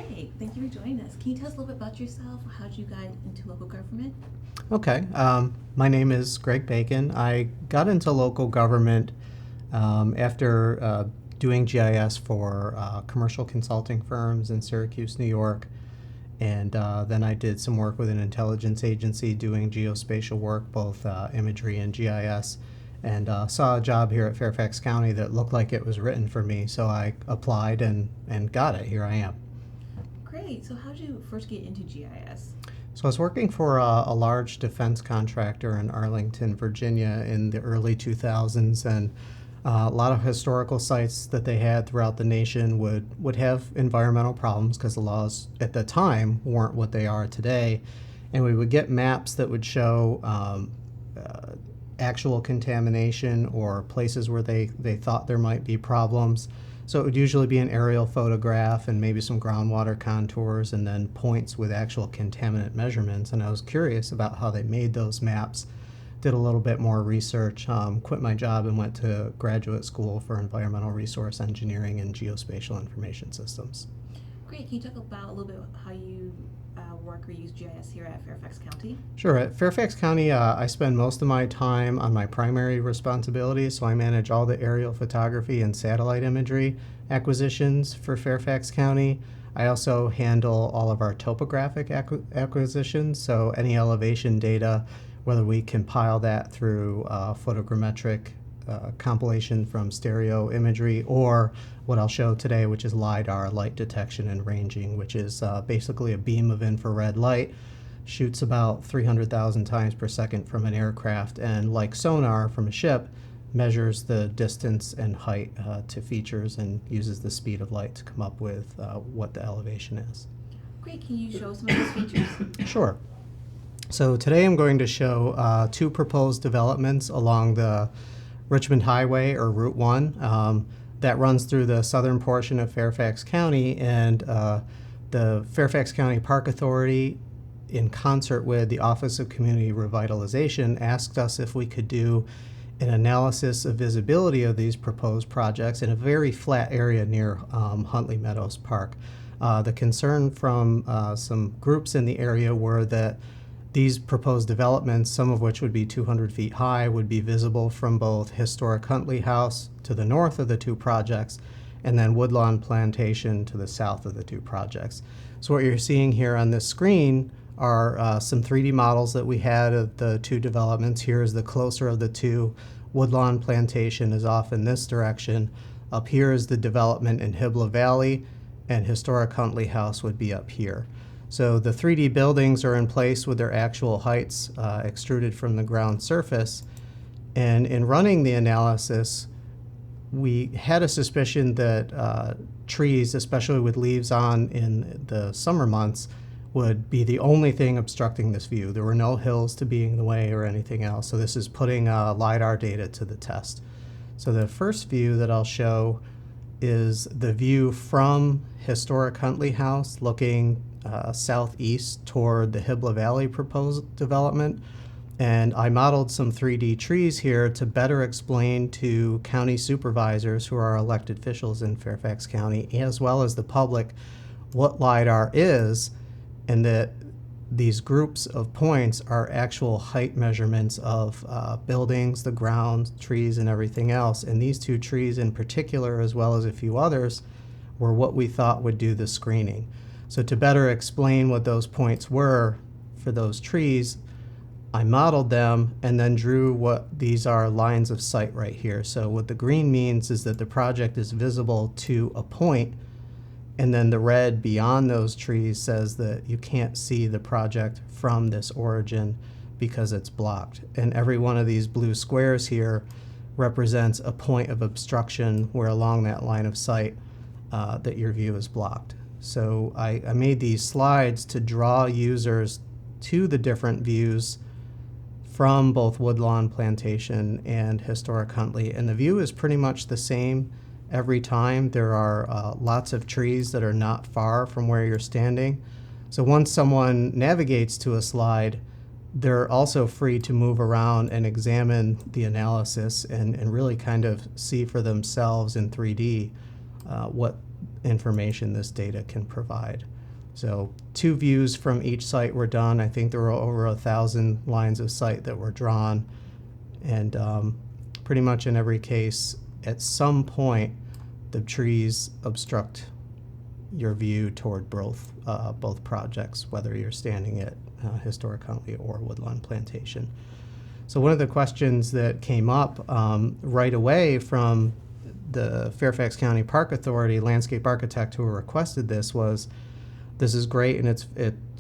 Great, thank you for joining us. Can you tell us a little bit about yourself? How did you get into local government? Okay. My name is Greg Bacon. I got into local government after doing GIS for commercial consulting firms in Syracuse, New York. And then I did some work with an intelligence agency doing geospatial work, both imagery and GIS. And saw a job here at Fairfax County that looked like it was written for me. So I applied and got it. Here I am. Great, so how did you first get into GIS? So I was working for a large defense contractor in Arlington, Virginia in the early 2000s, and a lot of historical sites that they had throughout the nation would have environmental problems because the laws at the time weren't what they are today. And we would get maps that would show actual contamination or places where they thought there might be problems. So it would usually be an aerial photograph and maybe some groundwater contours and then points with actual contaminant measurements. And I was curious about how they made those maps, did a little bit more research, quit my job and went to graduate school for environmental resource engineering and geospatial information systems. Great, can you talk about a little bit how you work or use GIS here at Fairfax County? Sure. At Fairfax County, I spend most of my time on my primary responsibilities. So I manage all the aerial photography and satellite imagery acquisitions for Fairfax County. I also handle all of our topographic acquisitions. So any elevation data, whether we compile that through photogrammetric compilation from stereo imagery, or what I'll show today, which is LiDAR, light detection and ranging, which is basically a beam of infrared light, shoots about 300,000 times per second from an aircraft, and like sonar from a ship, measures the distance and height to features and uses the speed of light to come up with what the elevation is. Great, can you show some of those features? Sure. So today I'm going to show two proposed developments along the Richmond Highway, or Route 1, that runs through the southern portion of Fairfax County, and the Fairfax County Park Authority, in concert with the Office of Community Revitalization, asked us if we could do an analysis of visibility of these proposed projects in a very flat area near Huntley Meadows Park. The concern from some groups in the area were that these proposed developments, some of which would be 200 feet high, would be visible from both historic Huntley House to the north of the two projects, and then Woodlawn Plantation to the south of the two projects. So what you're seeing here on this screen are some 3D models that we had of the two developments. Here is the closer of the two. Woodlawn Plantation is off in this direction. Up here is the development in Hibla Valley, and historic Huntley House would be up here. So the 3D buildings are in place with their actual heights extruded from the ground surface. And in running the analysis, we had a suspicion that trees, especially with leaves on in the summer months, would be the only thing obstructing this view. There were no hills to be in the way or anything else. So this is putting LiDAR data to the test. So the first view that I'll show is the view from historic Huntley House looking southeast toward the Hibla Valley proposed development. And I modeled some 3D trees here to better explain to county supervisors, who are elected officials in Fairfax County, as well as the public, what LiDAR is, and that these groups of points are actual height measurements of buildings, the ground, trees, and everything else. And these two trees in particular, as well as a few others, were what we thought would do the screening. So to better explain what those points were for those trees, I modeled them and then drew what these are lines of sight right here. So what the green means is that the project is visible to a point, and then the red beyond those trees says that you can't see the project from this origin because it's blocked. And every one of these blue squares here represents a point of obstruction where along that line of sight that your view is blocked. So I made these slides to draw users to the different views from both Woodlawn Plantation and historic Huntley. And the view is pretty much the same every time. There are lots of trees that are not far from where you're standing. So once someone navigates to a slide, they're also free to move around and examine the analysis and really kind of see for themselves in 3D what information this data can provide. So 2 views from each site were done. I think there were over 1,000 lines of sight that were drawn. And pretty much in every case, at some point, the trees obstruct your view toward both projects, whether you're standing at Historic Huntley or Woodlawn Plantation. So one of the questions that came up right away from the Fairfax County Park Authority landscape architect who requested this was, this is great and it's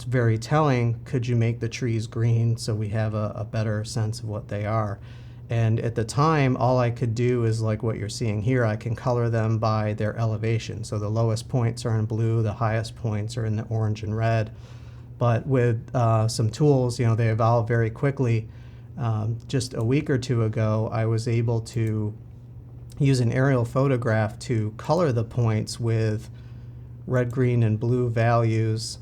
very telling. Could you make the trees green so we have a better sense of what they are? And at the time, all I could do is like what you're seeing here. I can color them by their elevation. So the lowest points are in blue, the highest points are in the orange and red. But with some tools, they evolve very quickly. Just a week or two ago, I was able to use an aerial photograph to color the points with red, green, and blue values,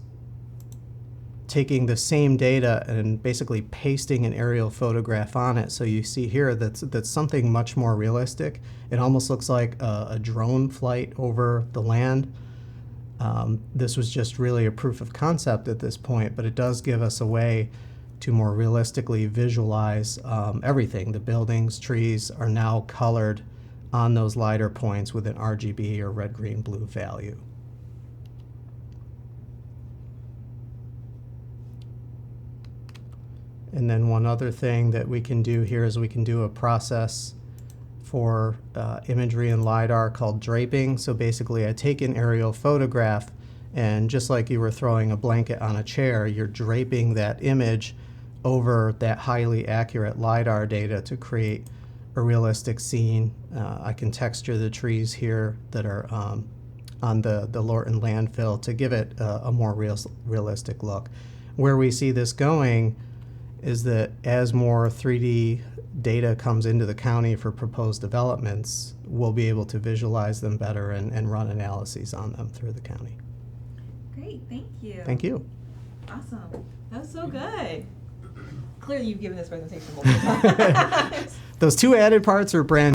taking the same data and basically pasting an aerial photograph on it. So you see here that's something much more realistic. It almost looks like a drone flight over the land. This was just really a proof of concept at this point, but it does give us a way to more realistically visualize everything. The buildings, trees are now colored on those lighter points with an RGB or red, green, blue value. And then one other thing that we can do here is we can do a process for imagery and LiDAR called draping. So basically I take an aerial photograph, and just like you were throwing a blanket on a chair, you're draping that image over that highly accurate LiDAR data to create a realistic scene. I can texture the trees here that are on the Lorton landfill to give it a more realistic look. Where we see this going is that as more 3D data comes into the county for proposed developments, we'll be able to visualize them better and run analyses on them through the county. Great, thank you. Thank you. Awesome. That was so good. Clearly you've given this presentation multiple times. Those 2 added parts are brand